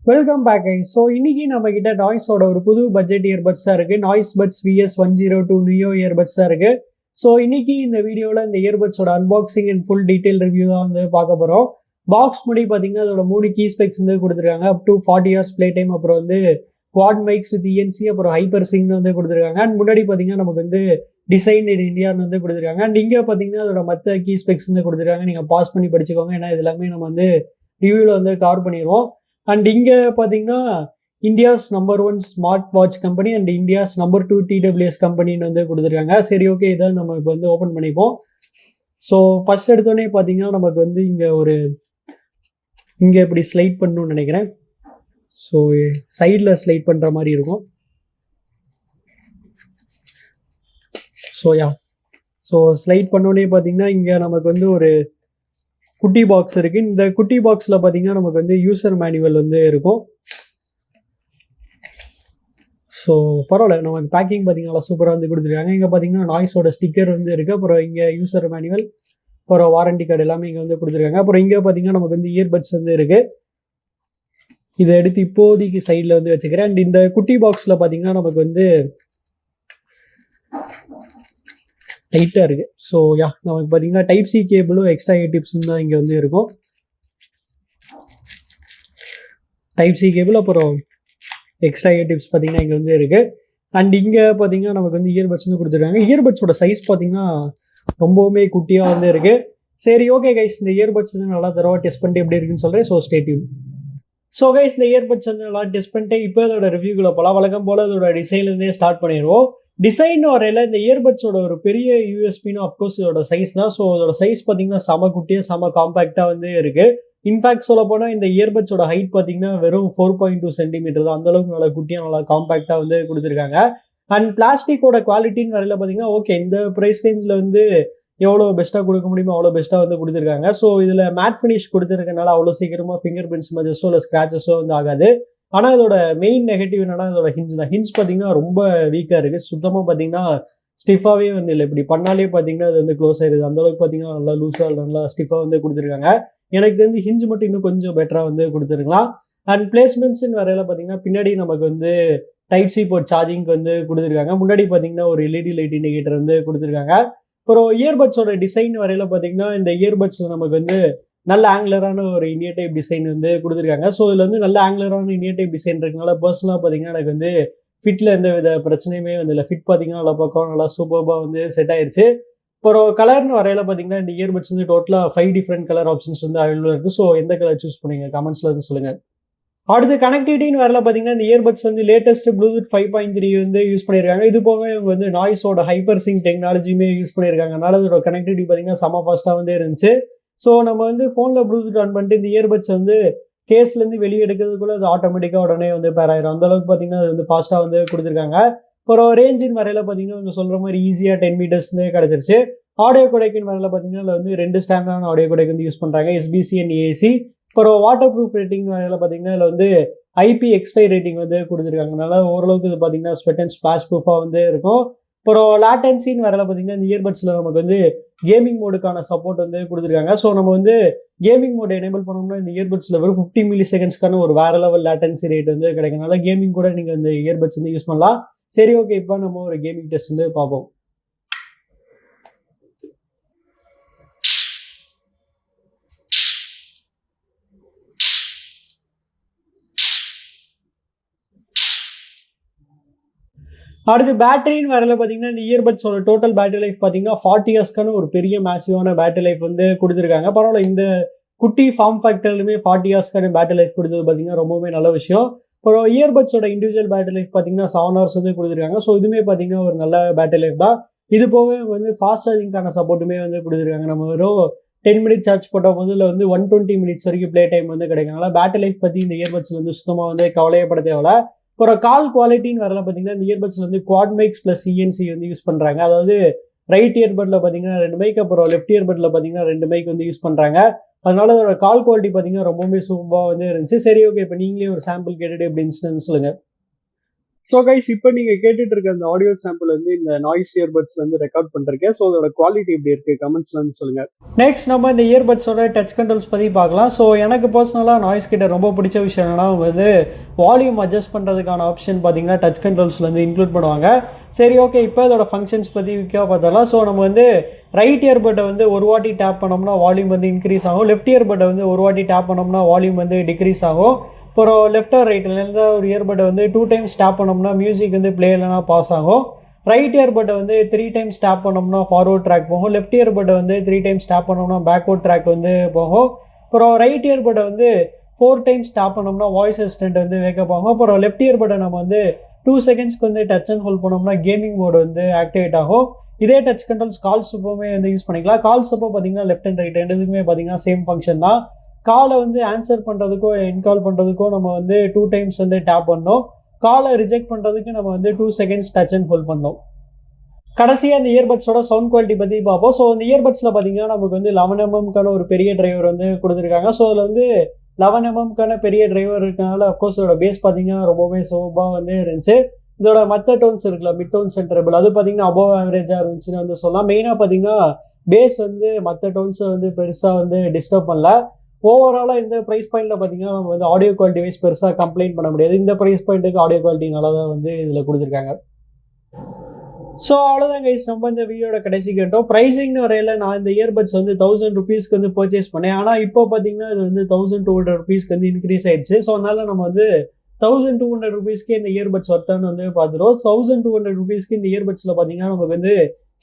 Welcome back guys. So இன்னைக்கு நம்ம கிட்ட நாய்ஸோட ஒரு புது பட்ஜெட் இயர்பட்ஸ் தான் இருக்கு. Noise puts VS102 neo earbuds தான் இருக்கு. ஸோ இன்னைக்கு இந்த வீடியோவில் இந்த இயர்பட்ஸோட unboxing and full detail review தான் வந்து பார்க்க போகிறோம். பாக்ஸ் முடி பார்த்தீங்கன்னா அதோட 3 கீ ஸ்பெக்ஸ் வந்து கொடுத்துருக்காங்க. Up to 40 hours play time, அப்புறம் வந்து குவாட் மைக்ஸ் வித் ENC, அப்புறம் ஹைப்பர் சிங்னு வந்து கொடுத்துருக்காங்க. அண்ட் முன்னாடி பார்த்தீங்கன்னா நமக்கு வந்து டிசைன் இன் இந்தியான்னு வந்து கொடுத்துருக்காங்க. அண்ட் இங்கே பார்த்தீங்கன்னா அதோட மற்ற கீ ஸ்பெக்ஸ் வந்து கொடுத்துருக்காங்க. நீங்கள் பாஸ் பண்ணி படிச்சுக்கோங்க, ஏன்னா இது எல்லாமே நம்ம வந்து ரிவ்யூவில் வந்து கவர் பண்ணிடுவோம். அண்ட் இங்கே பார்த்தீங்கன்னா India's number 1 smart watch company and India's number 2 TWS கம்பெனின்னு வந்து கொடுத்துருக்காங்க. சரி, ஓகே, இதான் நம்ம இப்போ வந்து ஓப்பன் பண்ணிப்போம். ஸோ ஃபர்ஸ்ட் எடுத்தோடனே பார்த்தீங்கன்னா நமக்கு வந்து இங்கே இப்படி ஸ்லைட் பண்ணணும்னு நினைக்கிறேன். ஸோ சைடில் ஸ்லைட் பண்ணுற மாதிரி இருக்கும். ஸோ ஸ்லைட் பண்ணோடனே பார்த்தீங்கன்னா இங்கே நமக்கு வந்து ஒரு குட்டி பாக்ஸ் இருக்கு. இந்த குட்டி பாக்ஸில் பார்த்தீங்கன்னா நமக்கு வந்து யூசர் மேனுவல் வந்து இருக்கும். ஸோ பரவாயில்ல, நமக்கு பேக்கிங் பார்த்தீங்கன்னா சூப்பராக வந்து கொடுத்துருக்காங்க. இங்கே பார்த்தீங்கன்னா நாய்ஸோட ஸ்டிக்கர் வந்து இருக்குது. அப்புறம் இங்கே யூசர் மேனுவல், அப்புறம் வாரண்டி கார்டு எல்லாமே இங்கே வந்து கொடுத்துருக்காங்க. அப்புறம் இங்கே பார்த்தீங்கன்னா நமக்கு வந்து இயர்பட்ஸ் வந்து இருக்குது. இதை எடுத்து இப்போதைக்கு சைடில் வந்து வச்சுக்கிறேன். அண்ட் இந்த குட்டி பாக்ஸில் பார்த்தீங்கன்னா நமக்கு வந்து டைட்டாக இருக்குது. ஸோ நமக்கு பார்த்தீங்கன்னா டைப் சி கேபிளும் எக்ஸ்ட்ரா ஏ டிப்ஸும் தான் இங்கே வந்து இருக்கும். டைப் சி கேபிள் அப்புறம் எக்ஸ்ட்ரா ஏ டிப்ஸ் பார்த்தீங்கன்னா இங்கே வந்து இருக்குது. அண்ட் இங்கே பார்த்தீங்கன்னா நமக்கு வந்து இயர்பட்ஸ் வந்து கொடுத்துருக்காங்க. இயர்பட்ஸோட சைஸ் பார்த்தீங்கன்னா ரொம்பவுமே குட்டியாக வந்து இருக்குது. சரி, ஓகே கைஸ், இந்த இயர்பட்ஸ் வந்து நல்லா தரவா டெஸ்ட் பண்ணிட்டு எப்படி இருக்குன்னு சொல்கிறேன். So stay tune. So guys, இந்த இயர்பட்ஸ் வந்து நல்லா டெஸ்ட் பண்ணிட்டு இப்போ அதோட ரிவ்யூக்குள்ள போகலாம். வழக்கம் போல் அதோட டிசைன்லேருந்தே ஸ்டார்ட் பண்ணிடுவோம். டிசைன் வரையில் இந்த இயர்பட்ஸோட ஒரு பெரிய யூஎஸ்பின்னு அஃப்கோர்ஸ் இதோட சைஸ் தான். ஸோ அதோட சைஸ் பார்த்தீங்கன்னா செம குட்டியாக செம காம்பேக்டாக வந்து இருக்குது. இன்ஃபேக்ட் சொல்ல போனால் இந்த இயர்பட்ஸோட ஹைட் பார்த்தீங்கன்னா வெறும் 4.2 சென்டிமீட்டர் தான். அந்தளவுக்கு நல்லா குட்டியாக நல்லா காம்பேக்டாக வந்து கொடுத்துருக்காங்க. அண்ட் பிளாஸ்டிக்கோட குவாலிட்டின்னு வரையில் பார்த்தீங்கன்னா ஓகே, இந்த ப்ரைஸ் ரேஞ்சில் வந்து எவ்வளோ பெஸ்ட்டாக கொடுக்க முடியுமோ அவ்வளோ பெஸ்ட்டாக வந்து கொடுத்துருக்காங்க. ஸோ இதில் மேட் ஃபினிஷ் கொடுத்துருக்கனால அவ்வளோ சீக்கிரமாக ஃபிங்கர் பிரிண்ட்ஸ் மஜஸோ இல்லை ஸ்க்ராச்சஸோ வந்து ஆகாது. ஆனால் இதோட மெயின் நெகட்டிவ் என்னன்னா இதோட ஹிஞ்ச் தான். ஹிஞ்ச் பார்த்தீங்கன்னா ரொம்ப வீக்காக இருக்குது. சுத்தமாக பார்த்தீங்கன்னா ஸ்டிஃபாகவே வந்து இல்லை. இப்படி பண்ணாலே பார்த்தீங்கன்னா அது வந்து க்ளோஸ் ஆயிடுது. அந்தளவுக்கு பார்த்தீங்கன்னா நல்லா லூஸாக நல்லா ஸ்டிஃபாக வந்து கொடுத்துருக்காங்க. எனக்கு தெரிஞ்சு ஹிஞ்ச் மட்டும் இன்னும் கொஞ்சம் பெட்டராக வந்து கொடுத்துருக்கலாம். அண்ட் பிளேஸ்மெண்ட்ஸ்ன்னு வரையில பார்த்தீங்கன்னா பின்னாடி நமக்கு வந்து டைப் சி போர்ட் சார்ஜிங்க்கு வந்து கொடுத்துருக்காங்க. முன்னாடி பார்த்தீங்கன்னா ஒரு LED லைட் இண்டிகேட்டர் வந்து கொடுத்துருக்காங்க. அப்புறம் இயர்பட்ஸோட டிசைன் வரையில பார்த்தீங்கன்னா இந்த இயர்பட்ஸில் நமக்கு வந்து நல்ல ஆங்குலரான ஒரு இந்தியா டைப் டிசைன் வந்து கொடுத்துருக்காங்க. ஸோ இதில் வந்து நல்ல ஆங்குலரான இந்தியா டைப் டிசைன் இருக்கனால பர்சனலாக பார்த்தீங்கன்னா எனக்கு வந்து ஃபிட்டில் எந்த வித பிரச்சனையுமே வந்து இல்லை. ஃபிட் பார்த்தீங்கன்னா நல்லா பக்கம் நல்லா சூப்பராக வந்து செட் ஆயிடுச்சு. அப்புறம் கலர்னு வரையில பார்த்தீங்கன்னா இந்த இயர்பட்ஸ் வந்து டோட்டலாக 5 டிஃப்ரெண்ட் கலர் ஆப்ஷன்ஸ் வந்து அவைலபிளாக இருக்குது. ஸோ எந்த கலர் சூஸ் பண்ணுங்க கமெண்ட்ஸில் வந்து சொல்லுங்கள். அடுத்து கனெக்டிவிட்டின்னு வரல பார்த்தீங்கன்னா இந்த இயர்பட்ஸ் வந்து லேட்டஸ்ட் ப்ளூடூத் 5.3 வந்து யூஸ் பண்ணியிருக்காங்க. இது போக இவங்க வந்து நாய்ஸோட ஹைப்பர் சிங் டெக்னாலஜியுமே யூஸ் பண்ணியிருக்காங்க. அதனால அதோட கனெக்டிவிட்டி பார்த்தீங்கன்னா செம ஃபாஸ்ட்டாக வந்து இருந்துச்சு. ஸோ நம்ம வந்து ஃபோனில் ப்ளூடூத் ஆன் பண்ணிட்டு இந்த இயர்பட்ஸ் வந்து கேஸ்லேருந்து வெளியே எடுக்கிறதுக்குள்ள அது ஆட்டோமேட்டிக்காக உடனே வந்து பேர் ஆயிரும். அந்தளவுக்கு பார்த்தீங்கன்னா அது வந்து ஃபாஸ்ட்டாக வந்து கொடுத்துருக்காங்க. அப்புறம் ரேஞ்சின் வரையில் பார்த்தீங்கன்னா இவங்க சொல்கிற மாதிரி ஈஸியாக 10 meters கிடச்சிருச்சு. ஆடியோ கொடைக்குன்னு வரையில் பார்த்தீங்கன்னா அதில் வந்து 2 ஸ்டாண்டர்டான ஆடியோ கொடைக்கு வந்து யூஸ் பண்ணுறாங்க, SBC அண்ட் AC. அப்புறம் வாட்டர் ப்ரூஃப் ரேட்டிங் வரையில் பார்த்தீங்கன்னா இதில் வந்து IPX5 ரேட்டிங் வந்து கொடுத்துருக்காங்க. அதனால ஓரளவுக்கு இது பார்த்தீங்கன்னா ஸ்வெட் அண்ட் ஸ்பிளாஷ் ப்ரூஃபாக வந்து இருக்கும். அப்புறம் லாட்டன்சின்னு வரல பார்த்தீங்கன்னா இந்த இயர்பட்ஸில் நமக்கு வந்து கேமிங் மோடுக்கான சப்போர்ட் வந்து கொடுத்துருக்காங்க. ஸோ நம்ம வந்து கேமிங் மோட் எனேபிள் பண்ணோம்னா இந்த இயர்பட்ஸில் வெறும் 50 millisecondsக்கான ஒரு வேற லெவல் லாட்டன்சி ரேட் வந்து கிடைக்கிறதுனால கேமிங் கூட நீங்கள் இந்த இயர்பட்ஸ் வந்து யூஸ் பண்ணலாம். சரி, ஓகே, இப்போ நம்ம ஒரு கேமிங் டெஸ்ட் வந்து பார்ப்போம். அடுத்து பேட்டரின்னு வரல பார்த்தீங்கன்னா இந்த இயர்பட்ஸோட டோட்டல் பேட்டரி லைஃப் பார்த்தீங்கன்னா 40 yearsக்கான ஒரு பெரிய மேசிவான பேட்டரி லைஃப் வந்து கொடுத்துருக்காங்க. பரவாயில்ல, இந்த குட்டி ஃபார்ம் ஃபேக்டர்லையுமே 40 yearsக்கான பேட்டரி லைஃப் கொடுத்தது பார்த்தீங்கன்னா ரொம்பவே நல்ல விஷயம். அப்புறம் இயர்பட்ஸோட இண்டிவிஜுவல் பேட்டரி லைஃப் பார்த்தீங்கன்னா 7 hours வந்து கொடுத்துருக்காங்க. ஸோ இதுவுமே பார்த்தீங்கன்னா ஒரு நல்ல பேட்டரி லைஃப் தான். இது போக வந்து ஃபாஸ்ட் சார்ஜிங்கான சப்போர்ட்டுமே வந்து கொடுத்துருக்காங்க. நம்ம வெறும் 10 minutes சார்ஜ் போட்ட போது இல்லை வந்து 120 minutes வரைக்கும் ப்ளே டைம் வந்து கிடைக்கிறதுனால பேட்டரி லைஃப் பற்றி இந்த இயர்பட்ஸில் வந்து சுத்தமாக வந்து கவலையப்பட தேவையில்ல. அப்புறம் கால் குவாலிட்டின்னு வரல பார்த்தீங்கன்னா இந்த இயர்பட்ஸில் வந்து குவாட் மைக்ஸ் ப்ளஸ் ENC வந்து யூஸ் பண்ணுறாங்க. அதாவது ரைட் இயர்பட்டில் பார்த்தீங்கன்னா 2 மைக், அப்புறம் லெஃப்ட் இயர்பட்டில் பார்த்தீங்கன்னா 2 மைக் வந்து யூஸ் பண்ணுறாங்க. அதனால அதோட கால் குவாலிட்டி பார்த்தீங்கன்னா ரொம்பவுமே சூப்பராக வந்து இருந்துச்சு. சரி, ஓகே, இப்போ நீங்களே ஒரு சாம்பிள் கேட்டுட்டு எப்படி இருந்துச்சுன்னு சொல்லுங்கள். ஸோ கைஸ் இப்போ நீங்கள் கேட்டுட்டு இருக்க அந்த ஆடியோ சாம்பிள் வந்து இந்த நாய்ஸ் இயர்பட்ஸ் வந்து ரெக்கார்ட் பண்ணிருக்கேன். ஸோ அதோட குவாலிட்டி எப்படி இருக்குது கமெண்ட்ஸில் வந்து சொல்லுங்கள். நெக்ஸ்ட் நம்ம இந்த இயர்பட்ஸோட டச் கண்ட்ரோல்ஸ் பற்றி பார்க்கலாம். ஸோ எனக்கு பர்சனலாக நாய்ஸ் கிட்ட ரொம்ப பிடிச்ச விஷயம் என்னன்னா அவங்க வந்து வால்யூம் அட்ஜஸ்ட் பண்ணுறதுக்கான ஆப்ஷன் பார்த்தீங்கன்னா டச் கண்ட்ரோல்ஸில் வந்து இன்க்ளூட் பண்ணுவாங்க. சரி ஓகே, இப்போ இதோட ஃபங்க்ஷன்ஸ் பற்றி விற்க பார்த்தலாம். ஸோ நம்ம வந்து ரைட் இயர்பட்டை வந்து ஒரு வாட்டி டேப் பண்ணோம்னா வால்யூம் வந்து இன்க்ரீஸ் ஆகும். லெஃப்ட் இயர்பட்டை வந்து ஒரு வாட்டி டேப் பண்ணோம்னா வால்யூம் வந்து டிக்ரீஸ் ஆகும். அப்புறம் லெஃப்ட் ஆர் ரைட்லேருந்து ஒரு இயர்பட்டை வந்து 2 டைம்ஸ் டேப் பண்ணோம்னா மியூசிக் வந்து ப்ளே இல்லைனா பாஸ் ஆகும். ரைட் இயர்பட்டை வந்து 3 டைம்ஸ் டேப் பண்ணோம்னா ஃபார்வர்ட் ட்ராக் போகும். லெஃப்ட் இயர்பட்டை வந்து 3 டைம்ஸ் டேப் பண்ணோம்னா பேக்வர்ட் ட்ராக் வந்து போகும். அப்புறம் ரைட் இயர்பட்டை வந்து 4 டைம்ஸ் டேப் பண்ணோம்னா வாய்ஸ் அசிஸ்டன்ட் வந்து வேக்கப் ஆகும். அப்புறம் லெஃப்ட் இயர்பட்டை நம்ம வந்து 2 செகண்ட்ஸ்க்கு வந்து டச் அண்ட் ஹோல்ட் பண்ணோம்னா கேமிங் மோட் வந்து ஆக்டிவேட் ஆகும். இதே டச் கண்ட்ரோல்ஸ் கால்ஸ் அப்போவுமே வந்து யூஸ் பண்ணிக்கலாம். கால்ஸ் அப்போ பார்த்தீங்கன்னா லெஃப்ட் அண்ட் ரைட் ரெண்டுக்குமே பார்த்தீங்கன்னா சேம் ஃபங்க்ஷன் தான். காலை வந்து ஆன்சர் பண்ணுறதுக்கோ என்கால் பண்ணுறதுக்கோ நம்ம வந்து 2 டைம்ஸ் வந்து டேப் பண்ணோம். காலை ரிஜெக்ட் பண்ணுறதுக்கு நம்ம வந்து 2 செகண்ட்ஸ் டச் அண்ட் ஹோல்ட் பண்ணோம். கடைசியாக இந்த இயர்பட்ஸோட சவுண்ட் குவாலிட்டி பற்றி பார்ப்போம். ஸோ இந்த இயர்பட்ஸில் பார்த்தீங்கன்னா நமக்கு வந்து 11 mm ஒரு பெரிய டிரைவர் வந்து கொடுத்துருக்காங்க. ஸோ அதில் வந்து 11 mm பெரிய டிரைவர் இருக்கனால அஃப்கோர்ஸ் இதோட பேஸ் பார்த்தீங்கன்னா ரொம்பவே சோபாக வந்து இருந்துச்சு. இதோட மற்ற டோன்ஸ் இருக்குல்ல, மிட் டோன்ஸ் அண்ட் ட்ரெபிள், அது பார்த்தீங்கன்னா அபோவ் ஆவரேஜாக இருந்துச்சுன்னு வந்து சொல்லலாம். மெயினாக பார்த்தீங்கன்னா பேஸ் வந்து மற்ற டோன்ஸை வந்து பெருசாக வந்து டிஸ்டர்ப் பண்ணல. ஓவராலாக இந்த ப்ரைஸ் பாயிண்ட்டில் பார்த்தீங்கன்னா நம்ம வந்து ஆடியோ குவாலிட்டி வைஸ் பெருசாக கம்ப்ளைண்ட் பண்ண முடியாது. இந்த ப்ரைஸ் பாயிண்ட்டுக்கு ஆடியோ குவாலிட்டி நல்லா தான் வந்து இதில் கொடுத்துருக்காங்க. ஸோ அவ்வளோதான் கைஸ், நம்ம இந்த வீடியோட கடைசி கேட்டோம். ப்ரைஸிங்னு வரையில் நான் இந்த இயர்பட்ஸ் வந்து 1000 rupeesக்கு வந்து பர்ச்சேஸ் பண்ணேன். ஆனால் இப்போ பார்த்தீங்கன்னா இது வந்து 1200 rupeesக்கு வந்து இன்க்ரீஸ் ஆயிடுச்சு. ஸோ அதனால நம்ம வந்து 1200 rupeesக்கு இந்த இயர்பட்ஸ் ஒர்த்தான்னு வந்து பார்த்துருவோம். 1200 rupeesக்கு இந்த இயர்பட்ஸில் பார்த்தீங்கன்னா நமக்கு வந்து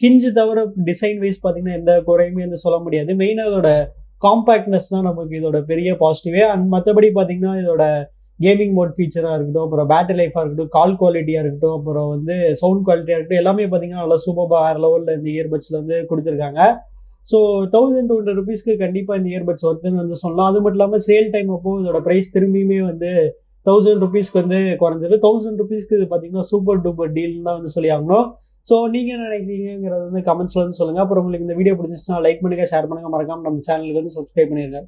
ஹிஞ்சு தவிர டிசைன் வைஸ் பார்த்தீங்கன்னா எந்த குறையுமே வந்து சொல்ல முடியாது. மெயினாக அதோட காம்பேக்ட்னஸ் தான் நமக்கு இதோட பெரிய பாசிட்டிவே. அண்ட் மற்றபடி பார்த்தீங்கன்னா இதோட கேமிங் மோட் ஃபீச்சராக இருக்கட்டும், அப்புறம் பேட்டரி லைஃபாக இருக்கட்டும், கால் குவாலிட்டியாக இருக்கட்டும், அப்புறம் வந்து சவுண்ட் குவாலிட்டியாக இருக்கட்டும், எல்லாமே பார்த்தீங்கன்னா நல்லா சூப்பராக வேறு லெவலில் இந்த இயர்பட்ஸில் வந்து கொடுத்துருக்காங்க. ஸோ 1200 rupeesக்கு கண்டிப்பாக இந்த இயர்பட்ஸ் ஒர்த்துன்னு வந்து சொல்லலாம். அது மட்டும் இல்லாமல் சேல் டைம் அப்போது இதோட ப்ரைஸ் திரும்பியுமே வந்து 1000 rupeesக்கு வந்து குறைஞ்சது. 1000 rupeesக்கு இது பார்த்தீங்கன்னா சூப்பர் டூப்பர் டீல் தான் வந்து சொல்லி ஆகணும். ஸோ நீங்கள் என்ன நினைக்கிறீங்கிறது வந்து கமெண்ட்ஸில் வந்து சொல்லுங்கள். அப்புறம் உங்களுக்கு இந்த வீடியோ பிடிச்சிச்சுன்னா லைக் பண்ணுங்கள், ஷேர் பண்ணுங்கள், மறக்காமல் நம்ம சேனலுக்கு வந்து சப்ஸ்கிரைப் பண்ணிடுங்க.